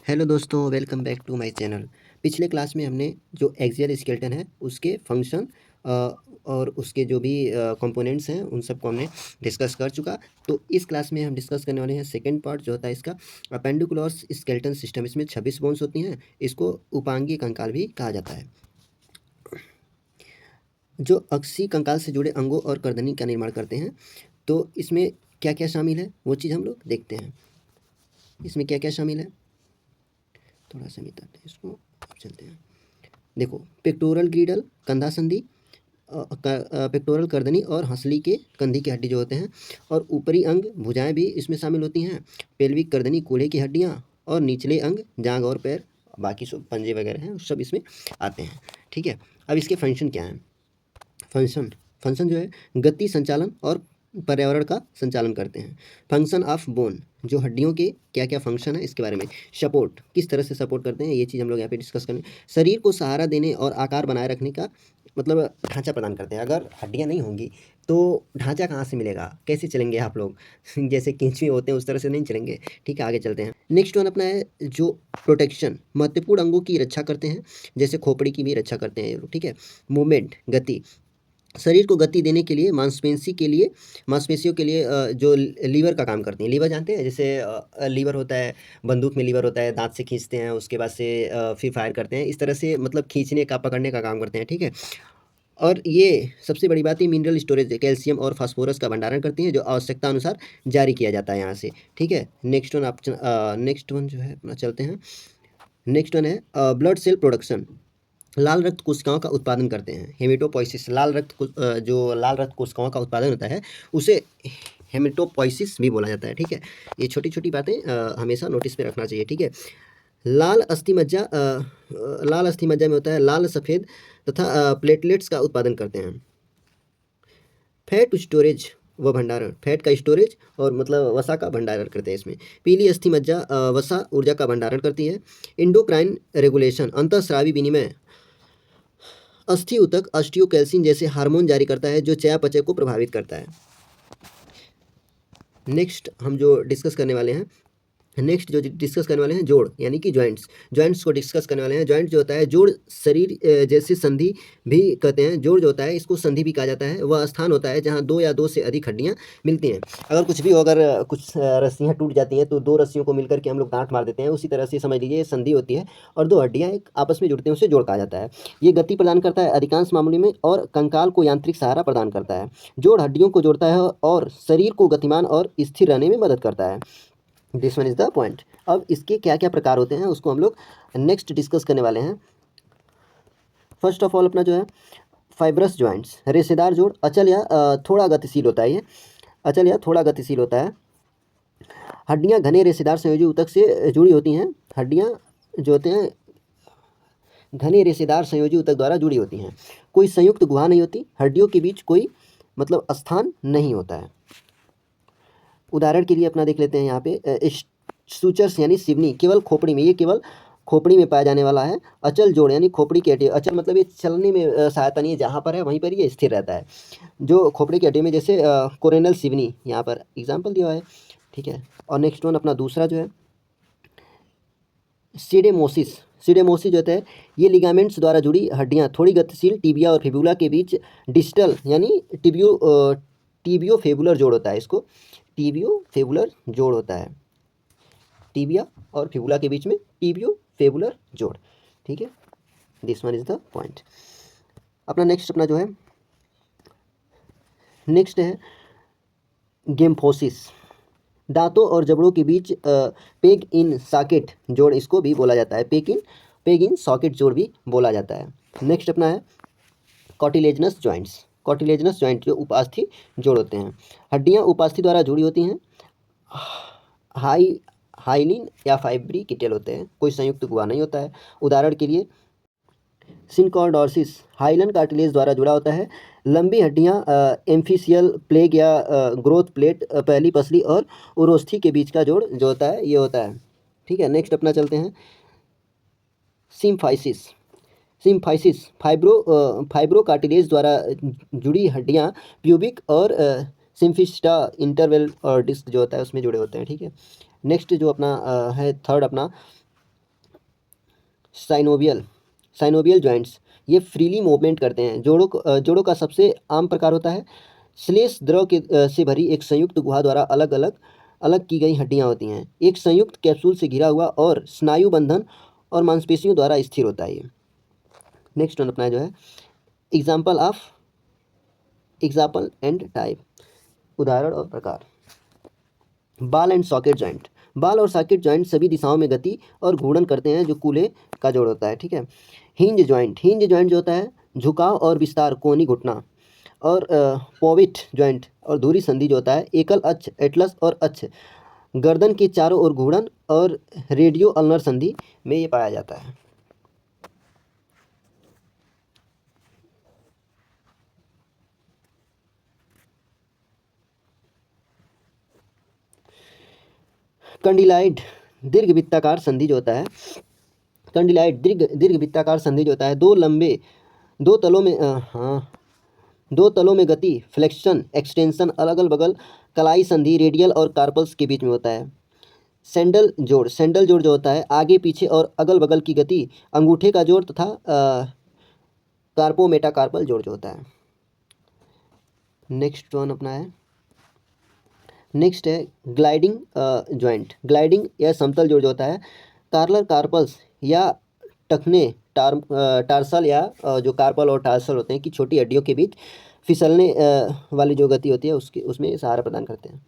Hello दोस्तों, welcome back to my channel. पिछले class में हमने जो एक्सियल स्केलेटन है उसके फंक्शन और उसके जो भी कंपोनेंट्स हैं उन सबको हमने डिस्कस कर चुका। तो इस क्लास में हम डिस्कस करने वाले हैं सेकंड पार्ट जो होता है इसका अपेंडिकुलर स्केलेटन सिस्टम। इसमें 26 बोन्स होती हैं। इसको उपांगीय कंकाल भी कहा जाता है। जो अक्षीय कंकाल से जुड़े अंगों और गर्दनी का निर्माण करते हैं, तो इसमें क्या क्या शामिल है वो चीज़ हम लोग देखते हैं। इसमें क्या क्या शामिल है, थोड़ा सा मिटाते हैं इसको, अब चलते हैं। देखो, पेक्टोरल ग्रीडल कंधा संधि, पेक्टोरल गर्दनी और हंसली के कंधी की हड्डी जो होते हैं, और ऊपरी अंग भुजाएं भी इसमें शामिल होती हैं। पेल्विक गर्दनी कूल्हे की हड्डियाँ, और निचले अंग जांग और पैर, बाकी सब पंजे वगैरह हैं सब इसमें आते हैं। ठीक है, अब इसके फंक्शन क्या हैं। फंक्शन फंक्शन जो है गति, संचालन और पर्यावरण का संचालन करते हैं। फंक्शन ऑफ बोन, जो हड्डियों के क्या क्या फंक्शन है इसके बारे में। सपोर्ट, किस तरह से सपोर्ट करते हैं ये चीज़ हम लोग यहाँ पे डिस्कस करेंगे। शरीर को सहारा देने और आकार बनाए रखने का मतलब ढांचा प्रदान करते हैं। अगर हड्डियाँ नहीं होंगी तो ढांचा कहाँ से मिलेगा, कैसे चलेंगे आप लोग जैसे केंचुए होते हैं उस तरह से नहीं चलेंगे। ठीक है, आगे चलते हैं। नेक्स्ट वन अपना है जो प्रोटेक्शन, महत्वपूर्ण अंगों की रक्षा करते हैं, जैसे खोपड़ी की भी रक्षा करते हैं ये लोग। ठीक है, मूवमेंट, गति, शरीर को गति देने के लिए मांसपेशियों के लिए जो लीवर का काम करती हैं। लीवर जानते हैं, जैसे लीवर होता है, बंदूक में लीवर होता है, दांत से खींचते हैं, उसके बाद से फिर फायर करते हैं। इस तरह से मतलब खींचने का, पकड़ने का काम करते हैं। ठीक है, और ये सबसे बड़ी बात है मिनरल स्टोरेज, कैल्शियम और फास्फोरस का भंडारण करती हैं, जो आवश्यकता अनुसार जारी किया जाता है यहाँ से। ठीक है, नेक्स्ट वन जो है अपना चलते हैं। नेक्स्ट वन है ब्लड सेल प्रोडक्शन, लाल रक्त कोशिकाओं का उत्पादन करते हैं। हेमेटोपोइसिस, जो लाल रक्त कोशिकाओं का उत्पादन होता है उसे हेमेटोपोइसिस भी बोला जाता है। ठीक है, ये छोटी छोटी बातें हमेशा नोटिस पे रखना चाहिए। ठीक है, लाल अस्थि मज्जा में होता है लाल सफ़ेद तथा प्लेटलेट्स का उत्पादन करते हैं। फैट स्टोरेज व भंडारण, फैट का स्टोरेज और मतलब वसा का भंडारण करते हैं इसमें। पीली अस्थि मज्जा वसा ऊर्जा का भंडारण करती है। इंडोक्राइन रेगुलेशन, अंतःस्रावी विनिमय, अस्थि ऊतक ऑस्टियोकैल्सिन जैसे हार्मोन जारी करता है, जो चयापचय को प्रभावित करता है। नेक्स्ट हम जो डिस्कस करने वाले हैं जोड़, यानी कि जॉइंट्स को डिस्कस करने वाले हैं। जॉइंट जो होता है, जोड़ शरीर जैसे संधि भी कहते हैं। जोड़ जो होता है इसको संधि भी कहा जाता है। वह स्थान होता है जहां दो या दो से अधिक हड्डियां मिलती हैं। अगर कुछ भी हो, अगर कुछ रस्सियां टूट जाती हैं तो दो रस्सियों को मिलकर के हम लोग गांठ मार देते हैं। उसी तरह से समझ लीजिए ये संधि होती है और दो हड्डियां एक आपस में जुड़ते हैं, उसे जोड़ कहा जाता है। ये गति प्रदान करता है अधिकांश मामलों में, और कंकाल को यांत्रिक सहारा प्रदान करता है। जोड़ हड्डियों को जोड़ता है और शरीर को गतिमान और स्थिर रहने में मदद करता है। This one is the point. अब इसके क्या क्या प्रकार होते हैं उसको हम लोग नेक्स्ट डिस्कस करने वाले हैं। फर्स्ट ऑफ ऑल अपना जो है फाइब्रस जॉइंट्स, रेशेदार जोड़, अचल या थोड़ा गतिशील होता है। ये अचल या थोड़ा गतिशील होता है। हड्डियां घने रेशेदार संयोजी ऊतक से जुड़ी होती हैं। हड्डियां जो होते हैं घने रेशेदार संयोजी ऊतक द्वारा जुड़ी होती हैं। कोई संयुक्त गुहा नहीं होती। हड्डियों के बीच कोई मतलब स्थान नहीं होता है। उदाहरण के लिए अपना देख लेते हैं यहाँ पे सूचर्स यानी सिवनी, केवल खोपड़ी में, ये केवल खोपड़ी में पाया जाने वाला है। अचल जोड़ यानी खोपड़ी की हड्डी, अचल मतलब ये चलने में सहायता नहीं है, जहाँ पर है वहीं पर ये स्थिर रहता है। जो खोपड़ी की हड्डी में, जैसे कोरेनल सिवनी, यहाँ पर एग्जाम्पल दिया हुआ है। ठीक है, और नेक्स्ट वन अपना दूसरा जो है सीडेमोसिस जो होता है, ये लिगामेंट्स द्वारा जुड़ी हड्डियाँ थोड़ी गतिशील टिबिया और फिबुला के बीच डिस्टल यानी टिबियो फेबुलर जोड़ होता है। इसको टिबियो फेबुलर जोड़ होता है। टिबिया और फिबुला के बीच में टिबियो फेबुलर जोड़। ठीक है, this one is the point. अपना नेक्स्ट है गेम्फोसिस, दांतों और जबड़ों के बीच पेग इन सॉकेट जोड़, इसको भी बोला जाता है। पेग इन सॉकेट जोड़ भी बोला जाता है। नेक्स्ट अपना है कॉटिलेजनस जॉइंट, जो उपास्थि जोड़ होते हैं। हड्डियां उपास्थि द्वारा जुड़ी होती हैं। हाइलिन या फाइब्रिकेटल होते हैं। कोई संयुक्त गुहा नहीं होता है। उदाहरण के लिए सिनकॉर्डोसिस, हाइलन कार्टिलेज द्वारा जुड़ा होता है। लंबी हड्डियां एम्फिसियल प्लेग या ग्रोथ प्लेट, पहली पसली और उरोस्थी के बीच का जोड़ जो होता है ये होता है। ठीक है, नेक्स्ट अपना चलते हैं सिम्फाइसिस, फाइब्रो कार्टिलेज द्वारा जुड़ी हड्डियां प्यूबिक और सिम्फिस्टा इंटरवेल और डिस्क जो होता है उसमें जुड़े होते हैं। ठीक है, नेक्स्ट जो अपना है थर्ड अपना साइनोवियल साइनोवियल जॉइंट्स, ये फ्रीली मूवमेंट करते हैं। जोड़ों का सबसे आम प्रकार होता है श्लेष द्रव से भरी एक संयुक्त गुहा द्वारा अलग की गई हड्डियां होती हैं। एक संयुक्त कैप्सूल से घिरा हुआ और स्नायु बंधन और मांसपेशियों द्वारा स्थिर होता है ये। नेक्स्ट वन अपना जो है एग्जाम्पल एंड टाइप, उदाहरण और प्रकार। बाल एंड सॉकेट जॉइंट, बाल और सॉकेट जॉइंट सभी दिशाओं में गति और घूर्णन करते हैं जो कूल्हे का जोड़ होता है, ठीक है। हिंज जॉइंट जो होता है झुकाव और विस्तार कोनी घुटना। और पोविट जॉइंट और धुरी संधि जो होता है एकल अक्ष एटलस और अक्ष गर्दन के चारों ओर घूर्णन और रेडियो अल्नर संधि में ये पाया जाता है। कंडिलाइड दीर्घ वृत्ताकार संधि जो होता है, कंडिलाइड दीर्घ वृत्ताकार संधि जो होता है दो तलों में गति फ्लेक्शन एक्सटेंशन अलग बगल कलाई संधि रेडियल और कार्पल्स के बीच में होता है। सैंडल जोड़ जो होता है आगे पीछे और अगल बगल की गति अंगूठे का जोड़ तथा कार्पो मेटाकार्पल जोड़ जो होता है। नेक्स्ट वन अपना है नेक्स्ट है ग्लाइडिंग ग्लाइडिंग या समतल जोड़ जो होता है कार्लर कार्पल्स या टखने टार्सल या जो कार्पल और टार्सल होते हैं कि छोटी हड्डियों के बीच फिसलने वाली जो गति होती है उसमें सहारा प्रदान करते हैं।